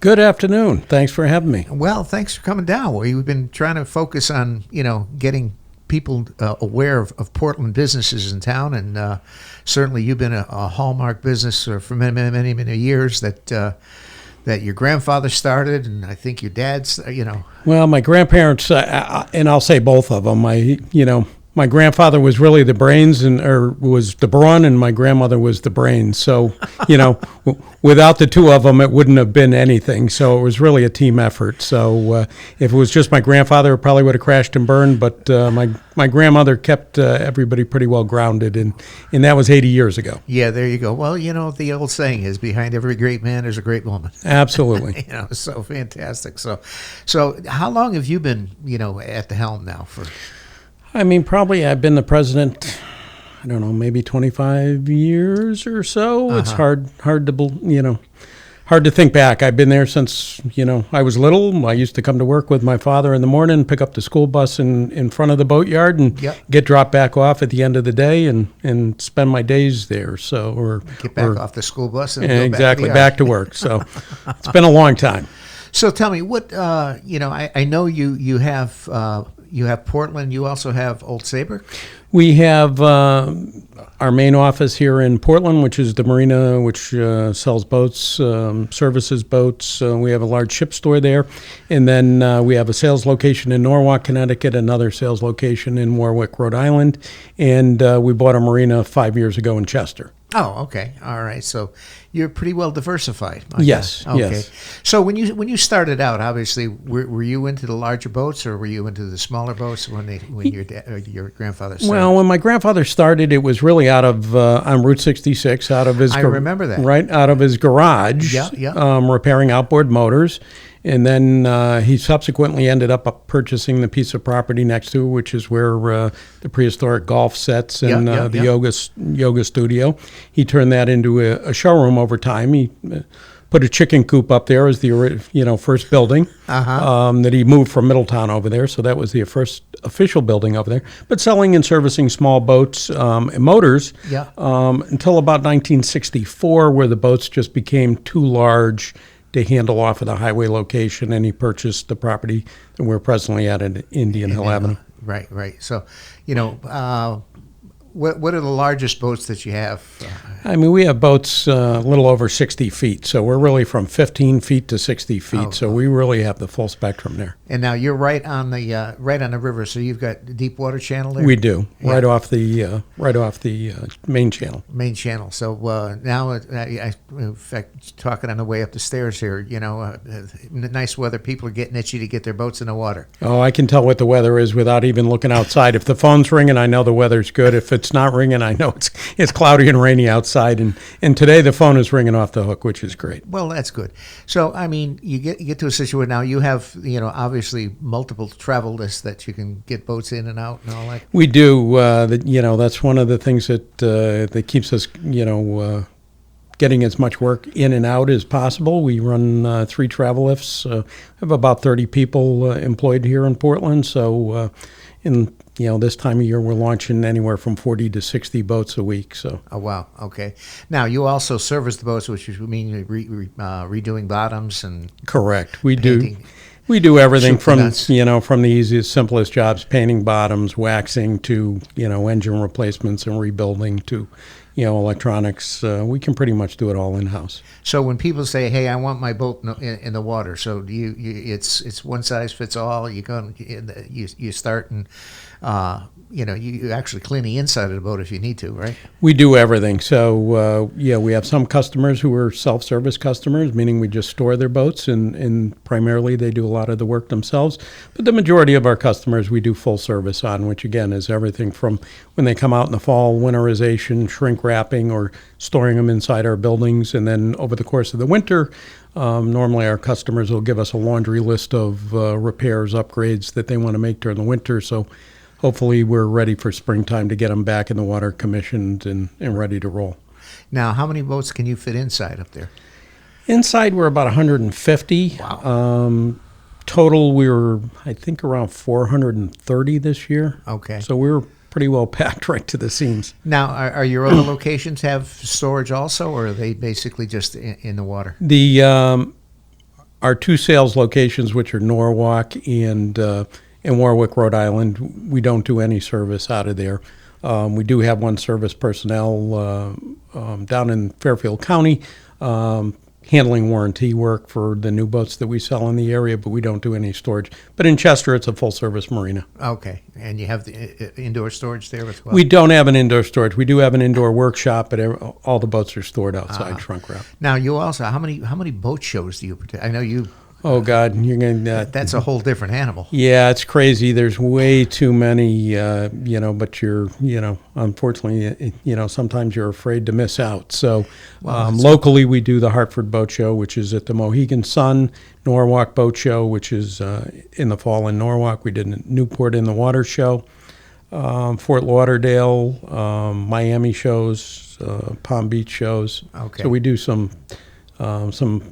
Good afternoon. Thanks for having me. Well, thanks for coming down. We've been trying to focus on, getting people aware of Portland businesses in town, and certainly you've been a hallmark business for many years that your grandfather started, and I think your dad's, Well, my grandparents, and I'll say both of them. My grandfather was really the brains, was the brawn, and my grandmother was the brains. So, without the two of them, it wouldn't have been anything. So it was really a team effort. So if it was just my grandfather, it probably would have crashed and burned. But my grandmother kept everybody pretty well grounded, and that was 80 years ago. Yeah, there you go. Well, the old saying is, behind every great man, there's a great woman. Absolutely. So fantastic. So how long have you been, at the helm now for? Probably I've been the president, I don't know, maybe 25 years or so. Uh-huh. It's hard to think back. I've been there since, I was little. I used to come to work with my father in the morning, pick up the school bus in front of the boatyard and get dropped back off at the end of the day and spend my days there. Get back off the school bus and exactly, go back to work. So it's been a long time. So tell me, what, I know you have Portland. You also have Old Sabre? We have our main office here in Portland, which is the marina, which sells boats, services boats. We have a large ship store there. And then we have a sales location in Norwalk, Connecticut, another sales location in Warwick, Rhode Island. And we bought a marina 5 years ago in Chester. Oh, okay. All right. So you're pretty well diversified. Yes. Okay. Yes. So when you started out, obviously, were you into the larger boats, or were you into the smaller boats when your grandfather started? Well, when my grandfather started, it was really out of on Route 66, out of his. I remember that. Right out of his garage. Yeah. Repairing outboard motors. And then he subsequently ended up purchasing the piece of property next to, which is where the prehistoric golf sets and the yoga studio. He turned that into a showroom over time. He put a chicken coop up there as the first building that he moved from Middletown over there. So that was the first official building over there. But selling and servicing small boats and motors until about 1964, where the boats just became too large to handle off of the highway location, and he purchased the property that we're presently at Indian Hill Avenue. Right. So, what are the largest boats that you have? We have boats a little over 60 feet, so we're really from 15 feet to 60 feet, so we really have the full spectrum there. And now you're right on the river, so you've got the deep water channel there? We do, right off the main channel. Main channel. So now, in fact, talking on the way up the stairs here, nice weather, people are getting itchy to get their boats in the water. Oh, I can tell what the weather is without even looking outside. If the phone's ringing, I know the weather's good. If it's not ringing, I know it's cloudy and rainy outside. And today the phone is ringing off the hook, which is great. Well, that's good. So, you get to a situation now. You have, obviously multiple travel lists that you can get boats in and out and all that. We do. That's one of the things that keeps us, getting as much work in and out as possible. We run 3 travel lifts. Have about 30 people employed here in Portland. So, this time of year, we're launching anywhere from 40 to 60 boats a week. So. Oh, wow. Okay. Now, you also service the boats, which means redoing bottoms and correct. We painting. do. We do everything from the easiest, simplest jobs, painting bottoms, waxing, to engine replacements and rebuilding, to electronics. We can pretty much do it all in house. So when people say, "Hey, I want my boat in the water," so it's one size fits all. You start and you actually clean the inside of the boat if you need to, right? We do everything. So we have some customers who are self-service customers, meaning we just store their boats, and primarily they do a lot of the work themselves. But the majority of our customers we do full service on, which again is everything from when they come out in the fall, winterization, shrink wrapping, or storing them inside our buildings, and then over the course of the winter, normally our customers will give us a laundry list of repairs, upgrades that they want to make during the winter. So hopefully we're ready for springtime to get them back in the water, commissioned and ready to roll. Now, how many boats can you fit inside up there? Inside, we're about 150. Wow. Total, we were, I think, around 430 this year. Okay. So we were pretty well packed right to the seams. Now, are your other locations have storage also, or are they basically just in the water? our two sales locations, which are Norwalk and Warwick, Rhode Island, we don't do any service out of there. We do have one service personnel down in Fairfield County handling warranty work for the new boats that we sell in the area, but we don't do any storage. But in Chester, it's a full-service marina. Okay, and you have the indoor storage there as well? We don't have an indoor storage. We do have an indoor workshop, but all the boats are stored outside shrunk wrap. Now, you also, how many boat shows do you participate? I know you... Oh, God, you're going to... That's a whole different animal. Yeah, it's crazy. There's way too many, but you're, unfortunately, sometimes you're afraid to miss out. So locally, we do the Hartford Boat Show, which is at the Mohegan Sun, Norwalk Boat Show, which is in the fall in Norwalk. We did a Newport in the Water Show, Fort Lauderdale, Miami shows, Palm Beach shows. Okay. So we do some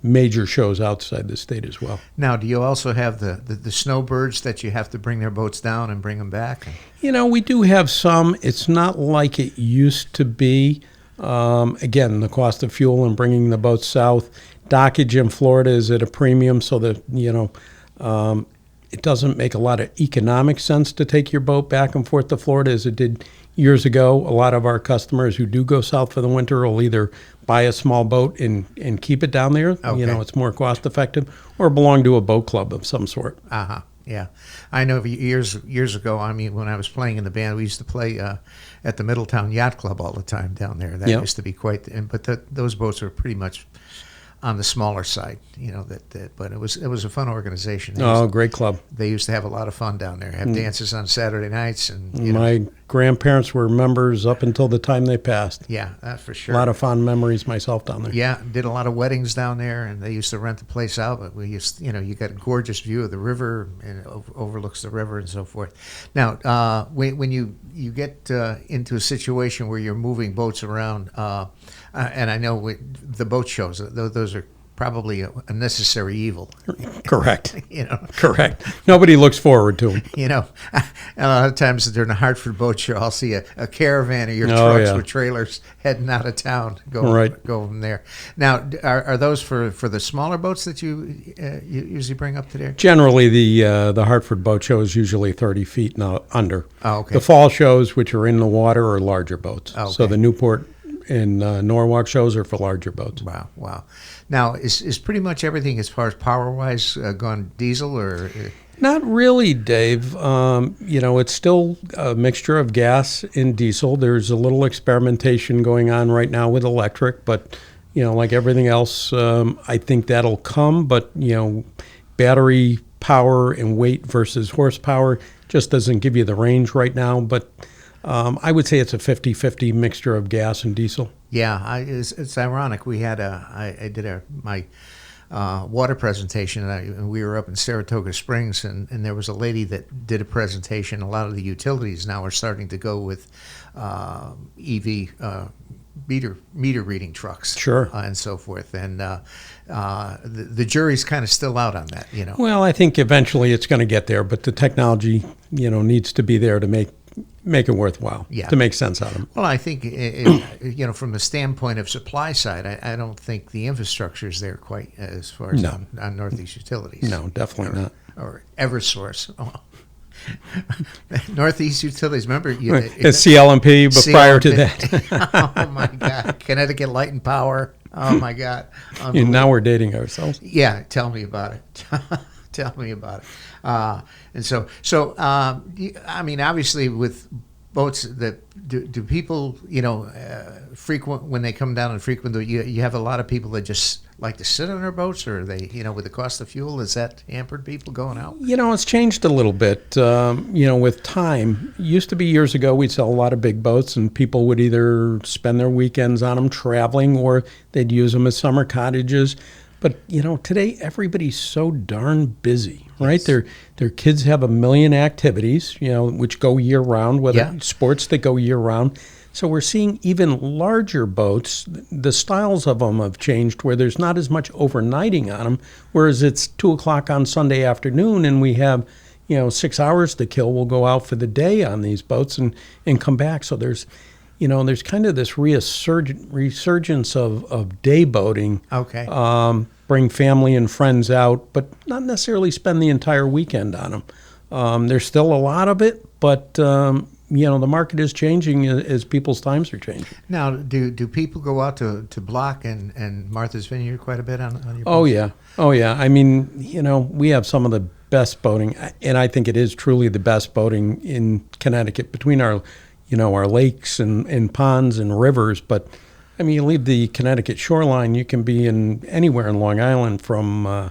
major shows outside the state as well. Now, do you also have the snowbirds that you have to bring their boats down and bring them back? We do have some. It's not like it used to be. Again, the cost of fuel and bringing the boats south. Dockage in Florida is at a premium, so that, it doesn't make a lot of economic sense to take your boat back and forth to Florida as it did years ago. A lot of our customers who do go south for the winter will either buy a small boat and keep it down there. Okay. It's more cost effective, or belong to a boat club of some sort. Yeah, I know years ago. I mean, when I was playing in the band, we used to play at the Middletown Yacht Club all the time down there. That used to be quite. But those boats were pretty much on the smaller side, but it was a fun organization. Great club. They used to have a lot of fun down there. Have dances on Saturday nights, and my grandparents were members up until the time they passed. Yeah, that's for sure. A lot of fond memories myself down there. Yeah, did a lot of weddings down there, and they used to rent the place out. But we used, you got a gorgeous view of the river, and it overlooks the river and so forth. Now, when you get into a situation where you're moving boats around, and I know the boat shows, those are probably a necessary evil. Correct. Correct. Nobody looks forward to them. A lot of times during the Hartford Boat Show, I'll see a caravan of your trucks with trailers heading out of town, go from there. Now, are those for the smaller boats that you usually bring up to there? Generally, the Hartford Boat Show is usually 30 feet and under. Oh, okay. The fall shows, which are in the water, are larger boats. Okay. So the Newport and Norwalk shows are for larger boats. Wow. Now, is pretty much everything as far as power-wise gone diesel or? Not really, Dave. It's still a mixture of gas and diesel. There's a little experimentation going on right now with electric, but, like everything else, I think that'll come. But, battery power and weight versus horsepower just doesn't give you the range right now. But I would say it's a 50-50 mixture of gas and diesel. Yeah, it's ironic. We had I did my water presentation, and we were up in Saratoga Springs, and there was a lady that did a presentation. A lot of the utilities now are starting to go with EV meter reading trucks, and so forth. And the jury's kind of still out on that, Well, I think eventually it's going to get there, but the technology, needs to be there to make it worthwhile, to make sense out of them. Well, I think, from the standpoint of supply side, I don't think the infrastructure is there quite as far as on Northeast Utilities. No, definitely not. Or Eversource. Northeast Utilities, remember? It's CLMP, but prior to that. Oh, my God. Connecticut Light and Power. Oh, my God. And now we're dating ourselves. Yeah, tell me about it. Tell me about it. And so I mean, obviously, with boats that do people, frequent when they come down and frequent, you have a lot of people that just like to sit on their boats, or they, with the cost of fuel, has that hampered people going out? It's changed a little bit, with time. It used to be years ago, we'd sell a lot of big boats, and people would either spend their weekends on them traveling, or they'd use them as summer cottages. But, today everybody's so darn busy, right? Yes. Their kids have a million activities, which go year round, whether sports that go year round. So we're seeing even larger boats. The styles of them have changed, where there's not as much overnighting on them, whereas it's 2:00 on Sunday afternoon and we have, 6 hours to kill. We'll go out for the day on these boats and come back. So there's kind of this resurgence of day boating. Okay. bring family and friends out, but not necessarily spend the entire weekend on them. There's still a lot of it, but the market is changing as people's times are changing. Now, do people go out to Block and Martha's Vineyard quite a bit on your Oh, boats? yeah. I mean, we have some of the best boating, and I think it is truly the best boating in Connecticut between our lakes and ponds and rivers. But I mean, you leave the Connecticut shoreline, you can be in anywhere in Long Island from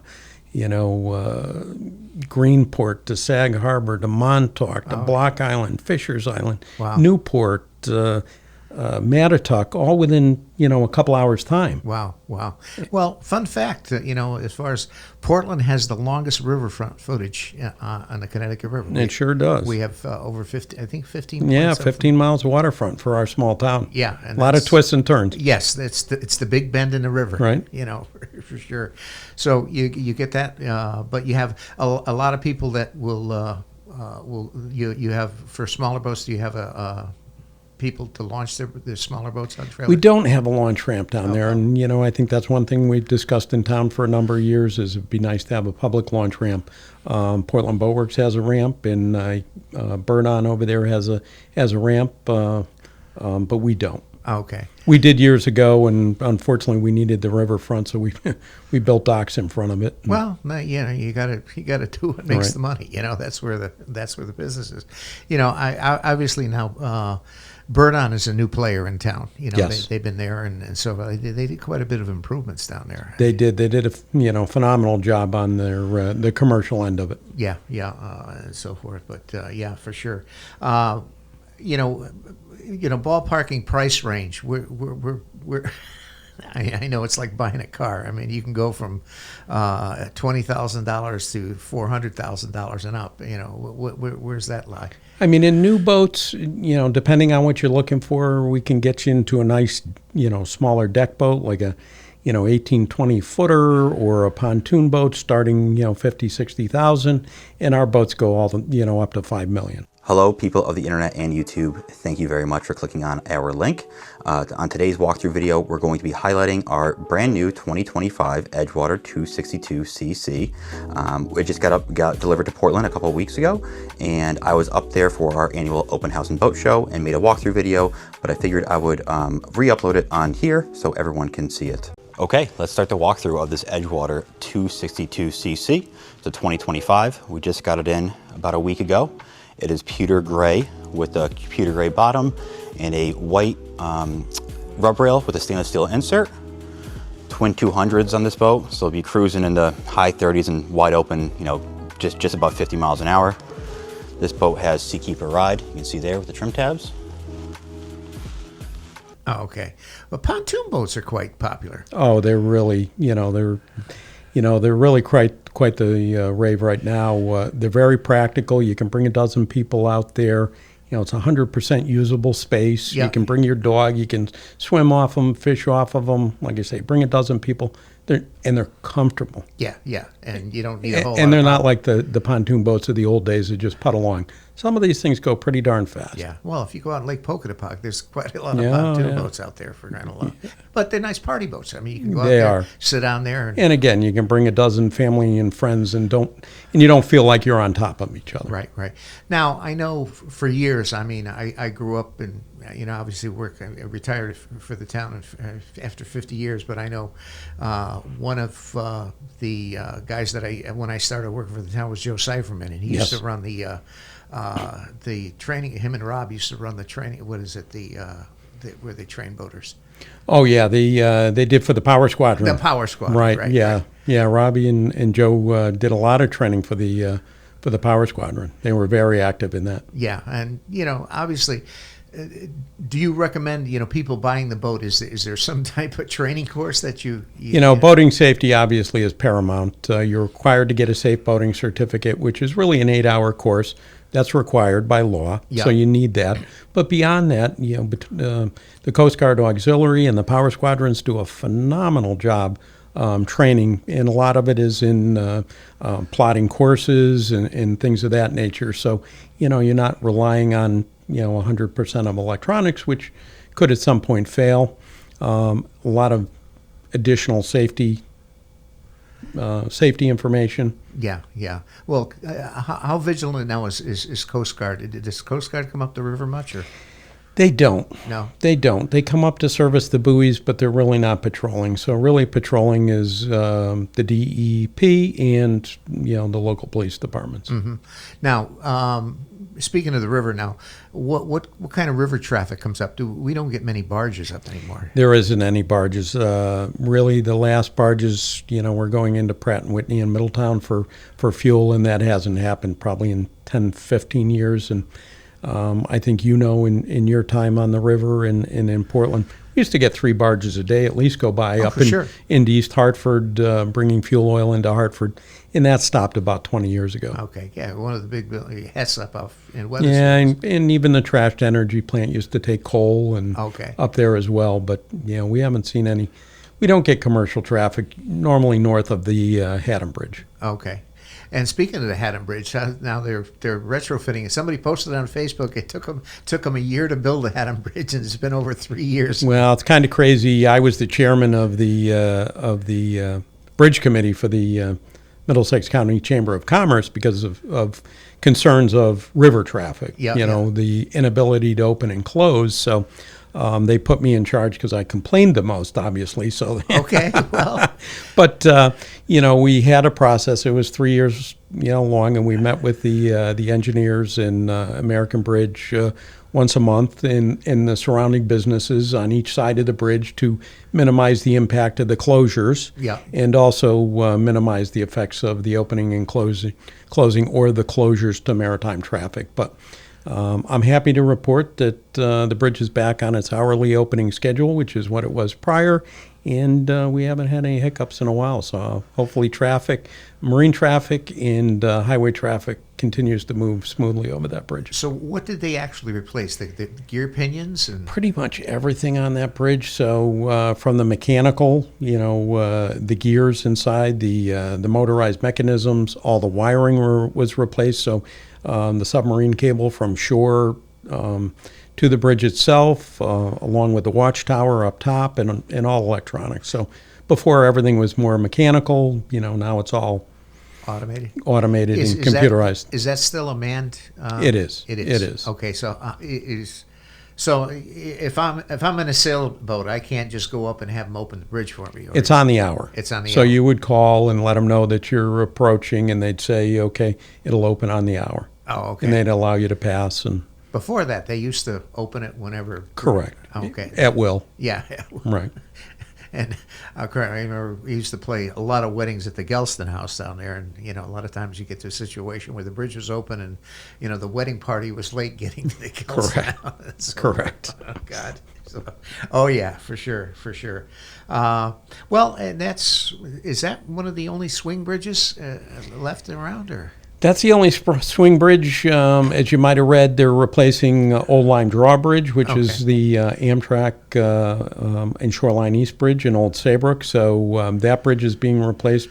Greenport to Sag Harbor to Montauk to Block Island, Fisher's Island, Newport, Mattatuck, all within a couple hours time. Wow. Well, fun fact, as far as Portland has the longest riverfront footage on the Connecticut River. It sure does. We have over 15 points. Yeah, 15 miles of waterfront for our small town. Yeah. And a lot of twists and turns. Yes, it's the big bend in the river. Right. For sure. So you get that, but you have a lot of people that will you have, for smaller boats, do you have people to launch their smaller boats on trailers? We don't have a launch ramp down there, and I think that's one thing we've discussed in town for a number of years. Is it'd be nice to have a public launch ramp. Portland Boat Works has a ramp, and Burn-On over there has a ramp, but we don't. Okay. We did years ago, and unfortunately, we needed the riverfront, so we built docks in front of it. Well, you got to do what makes the money. That's where the business is. I obviously now. Burn-On is a new player in town. Yes. They've been there, and so they did quite a bit of improvements down there. They did a phenomenal job on their the commercial end of it. Yeah, and so forth. But yeah, for sure. Ballparking price range. We're I know it's like buying a car. I mean, you can go from $20,000 to $400,000 and up. Where's that lie? I mean, in new boats, depending on what you're looking for, we can get you into a nice, smaller deck boat like a, 18, 20 footer or a pontoon boat starting, 50, 60,000. And our boats go all the, up to 5 million. Hello, people of the internet and YouTube. Thank you very much for clicking on our link. On today's walkthrough video, we're going to be highlighting our brand new 2025 EdgeWater 262cc. It just got delivered to Portland a couple of weeks ago, and I was up there for our annual open house and boat show and made a walkthrough video, but I figured I would re-upload it on here so everyone can see it. Okay, let's start the walkthrough of this EdgeWater 262cc. It's a 2025. We just got it in about a week ago. It is pewter gray with a pewter gray bottom and a white rub rail with a stainless steel insert. Twin 200s on this boat, so it'll be cruising in the high 30s and wide open, just about 50 miles an hour. This boat has Seakeeper Ride, you can see there with the trim tabs. Oh, okay. Well, pontoon boats are quite popular. Oh, they're really, they're really quite the rave right now. They're very practical. You can bring a dozen people out there. It's 100% usable space. Yeah. You can bring your dog. You can swim off them, fish off of them. Like I say, bring a dozen people. They're comfortable. Yeah, and you don't need a whole lot. And they're not like the pontoon boats of the old days that just putt along. Some of these things go pretty darn fast. Yeah, well, if you go out Lake Pocatello, there's quite a lot of pontoon boats out there for crying out loud. But they're nice party boats. I mean, you can go out there, sit down there. And again, you can bring a dozen family and friends and you don't feel like you're on top of each other. Right. Now, I know for years, I grew up and, obviously I retired for the town after 50 years, but I know one of the guys that when I started working for the town was Joe Cypherman, and he used to run the training. Him and Rob used to run the training. What is it? Where they train boaters. Oh yeah, they did for the Power Squadron. The Power Squadron, right? Yeah. Robbie and Joe did a lot of training for the Power Squadron. They were very active in that. Yeah, and obviously. Do you recommend people buying the boat? Is there some type of training course that you boating safety obviously is paramount. You're required to get a safe boating certificate, which is really an 8-hour course. That's required by law, so you need that. But beyond that, the Coast Guard Auxiliary and the Power Squadrons do a phenomenal job training, and a lot of it is in plotting courses and things of that nature. So you're not relying on 100% of electronics, which could at some point fail. A lot of additional safety safety information. Yeah, yeah. Well, how vigilant now is Coast Guard? Does Coast Guard come up the river much, or? They don't. No. They don't. They come up to service the buoys, but they're really not patrolling. So really patrolling is the DEP and, the local police departments. Mm-hmm. Now, speaking of the river now, what kind of river traffic comes up? We don't get many barges up anymore. There isn't any barges. Really, the last barges, we're going into Pratt & Whitney in Middletown for fuel, and that hasn't happened probably in 10, 15 years. And I think in your time on the river and in Portland, we used to get 3 barges a day at least go by into East Hartford, bringing fuel oil into Hartford, and that stopped about 20 years ago. Okay, yeah, one of the big Hess up off in Weathersfield. Yeah, and even the trashed energy plant used to take coal and up there as well, but we haven't seen any. We don't get commercial traffic normally north of the Haddam Bridge. Okay. And speaking of the Haddam Bridge, now they're retrofitting it. Somebody posted on Facebook it took them a year to build the Haddam Bridge, and it's been over 3 years. Well, it's kind of crazy. I was the chairman of the bridge committee for the Middlesex County Chamber of Commerce because of concerns of river traffic. The inability to open and close. So. They put me in charge because I complained the most, obviously. So okay, well, but we had a process. It was 3 years, long, and we met with the engineers in American Bridge once a month in the surrounding businesses on each side of the bridge to minimize the impact of the closures, and also minimize the effects of the opening and closing or the closures to maritime traffic, but. I'm happy to report that the bridge is back on its hourly opening schedule, which is what it was prior, and we haven't had any hiccups in a while. So hopefully marine traffic and highway traffic continues to move smoothly over that bridge. So what did they actually replace? The gear pinions? And pretty much everything on that bridge. So from the mechanical, the gears inside, the motorized mechanisms, all the wiring was replaced. So the submarine cable from shore to the bridge itself, along with the watchtower up top, and all electronics. So before everything was more mechanical, now it's all automated and computerized. Is that still a manned? It is. It is. It is. Okay, so So if I'm in a sailboat, I can't just go up and have them open the bridge for me. It's on the hour. It's on the hour. So you would call and let them know that you're approaching, and they'd say, okay, it'll open on the hour. Oh, okay. And they'd allow you to pass. And before that, they used to open it whenever. Correct. Okay. At will. Yeah. Right. And I remember we used to play a lot of weddings at the Gelston House down there, and a lot of times you get to a situation where the bridge was open, and the wedding party was late getting to the Gelston House. So, Correct. Oh God. So, yeah, for sure. Well, and is that one of the only swing bridges left around, or? That's the only swing bridge. As you might have read, they're replacing Old Lime Drawbridge, which is the Amtrak and Shoreline East Bridge in Old Saybrook. So that bridge is being replaced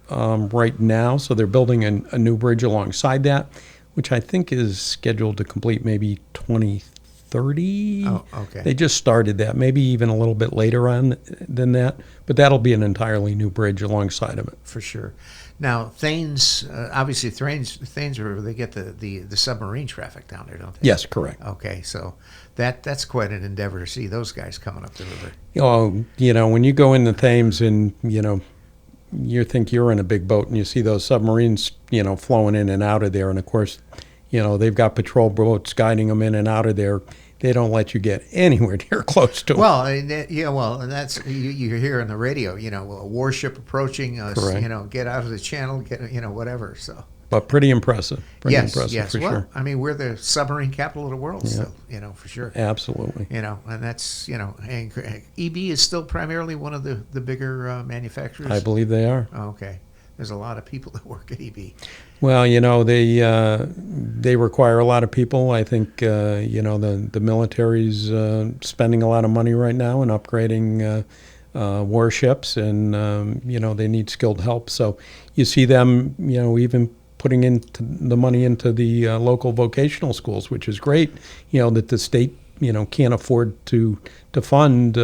right now. So they're building a new bridge alongside that, which I think is scheduled to complete maybe 2030. Oh, okay. They just started that, maybe even a little bit later on than that. But that'll be an entirely new bridge alongside of it. For sure. Now, Thames, obviously, Thames River, they get the submarine traffic down there, don't they? Yes, correct. Okay, so that's quite an endeavor to see those guys coming up the river. When you go in the Thames and, you think you're in a big boat and you see those submarines, flowing in and out of there. And, of course, they've got patrol boats guiding them in and out of there. They don't let you get anywhere near close to them. Well, and that's you hear on the radio, a warship approaching us, get out of the channel, whatever. So, but pretty impressive. Yes. For sure. I mean, we're the submarine capital of the world still, for sure. Absolutely. And that's, and EB is still primarily one of the bigger manufacturers. I believe they are. Oh, okay. There's a lot of people that work at EB. Well, they require a lot of people. I think, the military's spending a lot of money right now in upgrading warships, and, they need skilled help. So you see them, even putting into the money into the local vocational schools, which is great, that the state, can't afford to fund,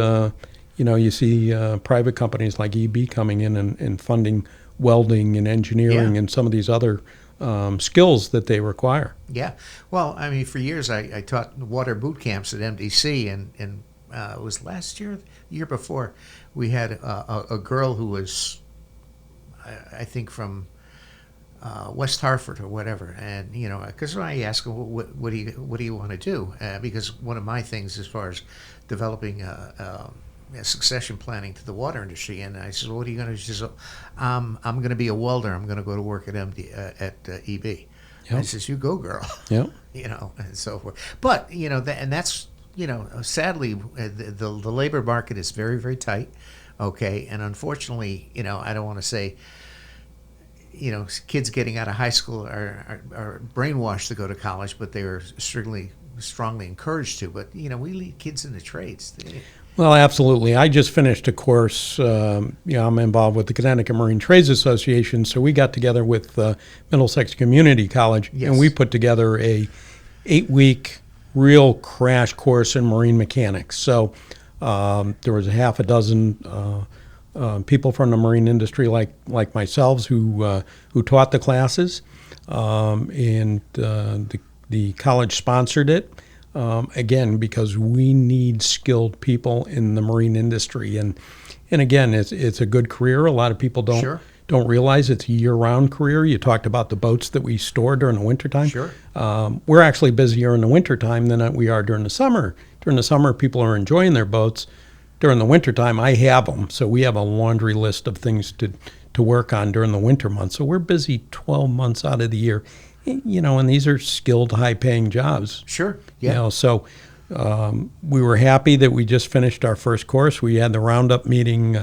you see private companies like EB coming in and funding welding and engineering and some of these other skills that they require. Yeah. Well, I mean, for years I taught water boot camps at MDC, and it was last year, the year before, we had a girl who was, I think, from West Hartford or whatever, and because I asked her, what do you want to do? Because one of my things as far as developing succession planning to the water industry, and I said, well, what are you going to do? She says, I'm going to be a welder. I'm going to go to work at EB. Yep. I says, you go, girl. Yep. And so forth. But and that's sadly the labor market is very, very tight. Okay, and unfortunately, I don't want to say, kids getting out of high school are brainwashed to go to college, but they are strongly encouraged to. But we lead kids in the trades. Well, absolutely. I just finished a course. I'm involved with the Connecticut Marine Trades Association, so we got together with Middlesex Community College, and we put together a 8-week real crash course in marine mechanics. So there was a half a dozen people from the marine industry, like myself, who taught the classes, and the college sponsored it. Again, because we need skilled people in the marine industry, and again, it's a good career. A lot of people don't realize it's a year-round career. You talked about the boats that we store during the wintertime. Sure. We're actually busier in the wintertime than we are during the summer. During the summer, people are enjoying their boats. During the wintertime, I have them, so we have a laundry list of things to work on during the winter months. So we're busy 12 months out of the year. And these are skilled, high-paying jobs. Sure. Yeah. So we were happy that we just finished our first course. We had the roundup meeting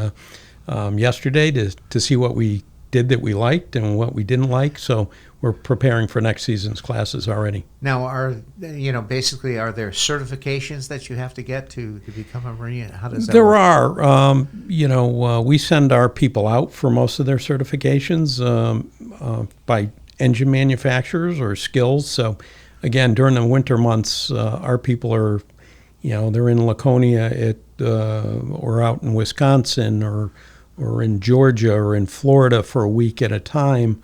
yesterday to see what we did that we liked and what we didn't like. So we're preparing for next season's classes already. Now, are there certifications that you have to get to become a Marine? How does that There work? are. We send our people out for most of their certifications by engine manufacturers or skills. So again, during the winter months, our people are, they're in Laconia or out in Wisconsin or in Georgia or in Florida for a week at a time,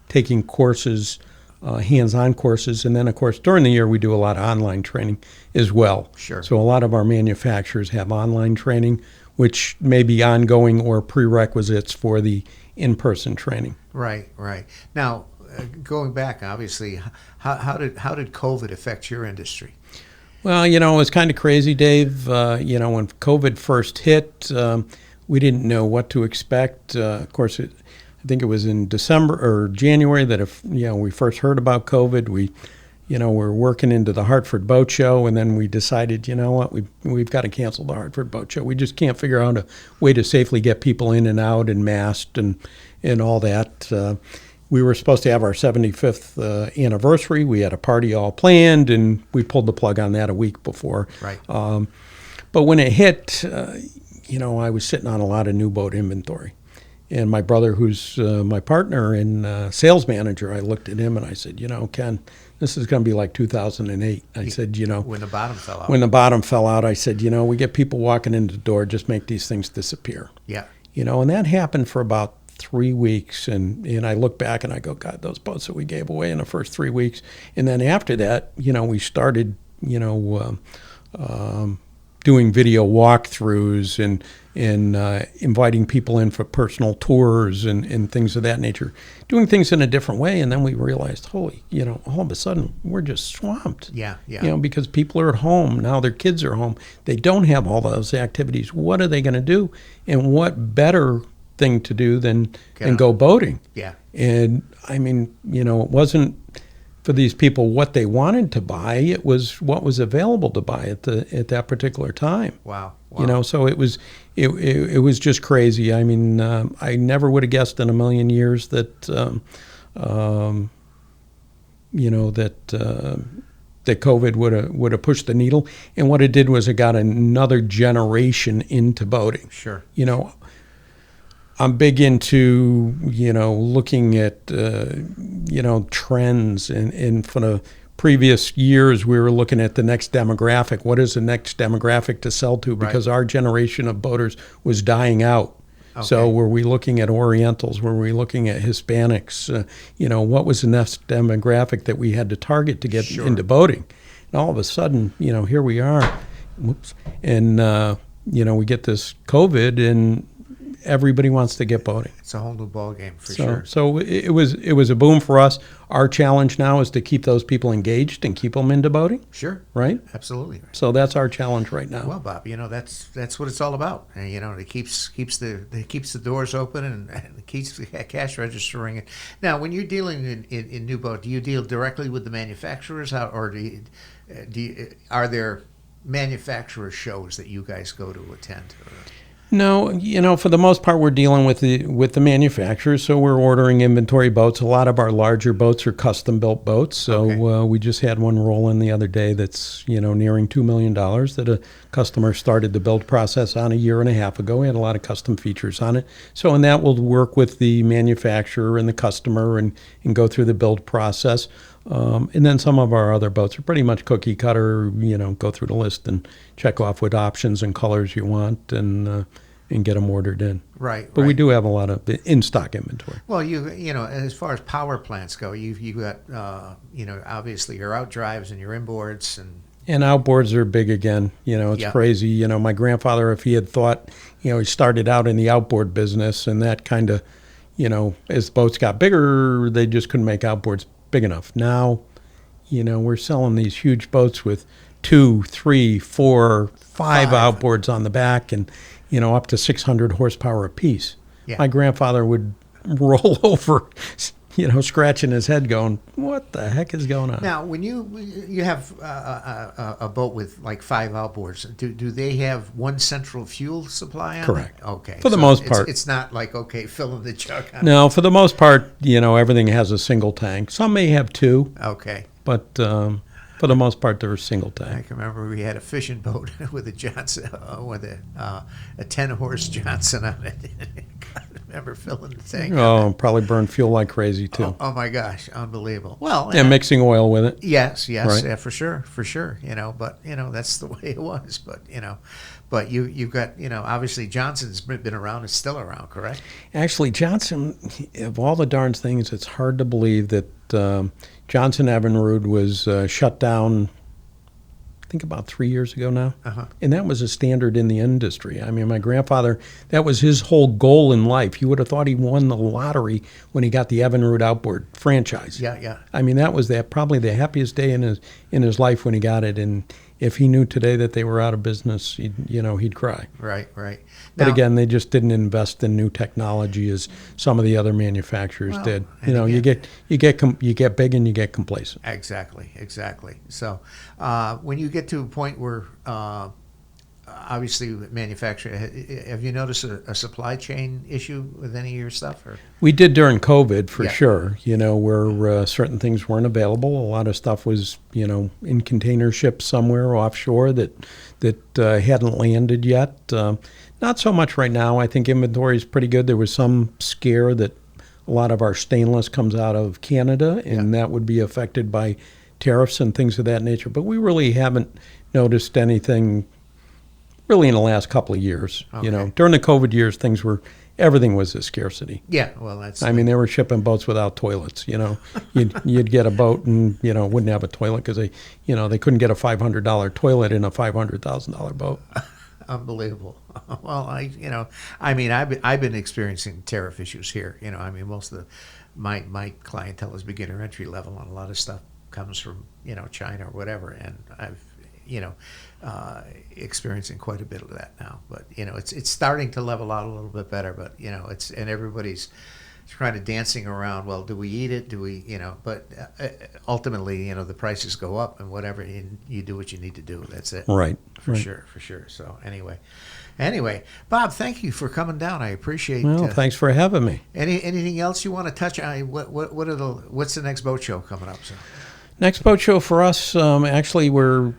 taking courses, hands-on courses. And then, of course, during the year, we do a lot of online training as well. Sure. So a lot of our manufacturers have online training, which may be ongoing or prerequisites for the in-person training. Right. Now, going back, obviously, how did COVID affect your industry? Well, it was kind of crazy, Dave. When COVID first hit, we didn't know what to expect. Of course, I think it was in December or January that we first heard about COVID. We we're working into the Hartford Boat Show, and then we decided, we've got to cancel the Hartford Boat Show. We just can't figure out a way to safely get people in and out and masked and all that. We were supposed to have our 75th anniversary. We had a party all planned, and we pulled the plug on that a week before. Right. But when it hit, I was sitting on a lot of new boat inventory. And my brother, who's my partner and sales manager, I looked at him and I said, Ken, this is going to be like 2008. I said, when the bottom fell out. When the bottom fell out, I said, we get people walking in the door, just make these things disappear. Yeah. And that happened for about 3 weeks. And I look back and I go, God, those boats that we gave away in the first 3 weeks. And then after that, we started, doing video walkthroughs and inviting people in for personal tours and things of that nature, doing things in a different way. And then we realized, all of a sudden we're just swamped. Yeah. Because people are at home. Now their kids are home. They don't have all those activities. What are they going to do? And what better thing to do than go boating? Yeah. And I mean, it wasn't for these people what they wanted to buy. It was what was available to buy at that particular time. Wow. So it was just crazy. I mean, I never would have guessed in a million years that that COVID would have pushed the needle. And what it did was it got another generation into boating. Sure. I'm big into, looking at, trends and for the previous years, we were looking at the next demographic. What is the next demographic to sell to? Because our generation of boaters was dying out. Okay. So were we looking at Orientals? Were we looking at Hispanics? What was the next demographic that we had to target to get into boating? And all of a sudden, here we are. And, we get this COVID, and everybody wants to get boating. It's a whole new ballgame for sure. So it was a boom for us. Our challenge now is to keep those people engaged and keep them into boating. Sure. Right? Absolutely. So that's our challenge right now. Well, Bob, that's what it's all about. And, it keeps the doors open and keeps the cash register ringing. Now, when you're dealing in new boat, do you deal directly with the manufacturers, or are there manufacturer shows that you guys go to attend? No, for the most part, we're dealing with the manufacturers. So we're ordering inventory boats. A lot of our larger boats are custom-built boats. So we just had one roll in the other day that's, nearing $2 million that a customer started the build process on a year and a half ago. We had a lot of custom features on it. So, and that will work with the manufacturer and the customer and go through the build process. And then some of our other boats are pretty much cookie cutter, go through the list and check off what options and colors you want and get them ordered in. Right. But we do have a lot of in-stock inventory. Well, as far as power plants go, you've got, obviously your outdrives and your inboards. And outboards are big again. It's crazy. My grandfather, if he had thought, he started out in the outboard business, and that kind of, as the boats got bigger, they just couldn't make outboards big enough. Now, we're selling these huge boats with 2, 3, 4, 5 outboards on the back and, up to 600 horsepower apiece. Yeah. My grandfather would roll over, scratching his head going, what the heck is going on? Now, when you have a boat with like 5 outboards, do they have one central fuel supply on Correct. it? Okay. For the most part. It's not like, fill in the jug on No, for the most part, everything has a single tank. Some may have 2. Okay. But for the most part, they're single tank. I can remember we had a fishing boat with a Johnson, with a 10-horse Johnson on it. I remember filling the tank. Oh, probably burned fuel like crazy too. Oh my gosh, unbelievable. Well, and mixing oil with it. Yes, right? Yeah, for sure. But that's the way it was. But you've got obviously Johnson's been around, is still around, correct? Actually, Johnson, of all the darn things, it's hard to believe that Johnson Evinrude was shut down, I think about 3 years ago now. Uh-huh. And that was a standard in the industry. I mean, my grandfather, that was his whole goal in life. You would have thought he won the lottery when he got the Evinrude outboard franchise. Yeah. I mean, that was probably the happiest day in his life when he got it. And if he knew today that they were out of business, he'd cry. Right. But again, they just didn't invest in new technology as some of the other manufacturers did. You get big and you get complacent. Exactly. So when you get to a point where obviously manufacturing, have you noticed a supply chain issue with any of your stuff? Or? We did during COVID for sure, where certain things weren't available. A lot of stuff was, in container ships somewhere offshore that hadn't landed yet. Not so much right now. I think inventory is pretty good. There was some scare that a lot of our stainless comes out of Canada, and that would be affected by tariffs and things of that nature. But we really haven't noticed anything really in the last couple of years. Okay. During the COVID years, everything was a scarcity. Yeah, well, that's. I mean, they were shipping boats without toilets. You'd get a boat and wouldn't have a toilet because they couldn't get a $500 toilet in a $500,000 boat. Unbelievable. Well, I've been experiencing tariff issues here. Most of my clientele is beginner entry level, and a lot of stuff comes from China or whatever, and I've experiencing quite a bit of that now. But it's starting to level out a little bit better. But and everybody's kind of dancing around. Well, do we eat it? Do we But ultimately, the prices go up and whatever. And you do what you need to do. That's it. Right. For sure. So anyway, Bob, thank you for coming down. I appreciate. Well, thanks for having me. Anything else you want to touch on? What's the next boat show coming up? So? Next boat show for us, actually, we're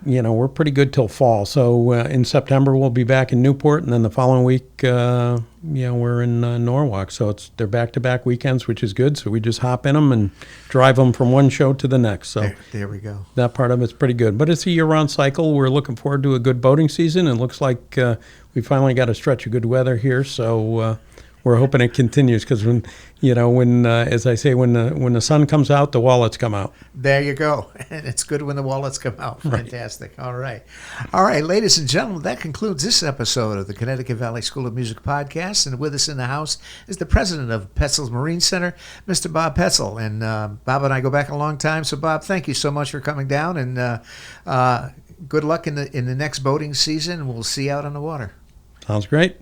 pretty good till fall. So in September we'll be back in Newport, and then the following week, we're in Norwalk. So they're back-to-back weekends, which is good. So we just hop in them and drive them from one show to the next. So there we go. That part of it's pretty good. But it's a year-round cycle. We're looking forward to a good boating season. It looks like we finally got a stretch of good weather here. So we're hoping it continues because as I say, when the sun comes out, the wallets come out. There you go. And it's good when the wallets come out. Fantastic. Right. All right, ladies and gentlemen, that concludes this episode of the Connecticut Valley School of Music podcast. And with us in the house is the president of Petzold Marine Center, Mr. Bob Petzold. And Bob and I go back a long time. So, Bob, thank you so much for coming down. And good luck in the next boating season. We'll see you out on the water. Sounds great.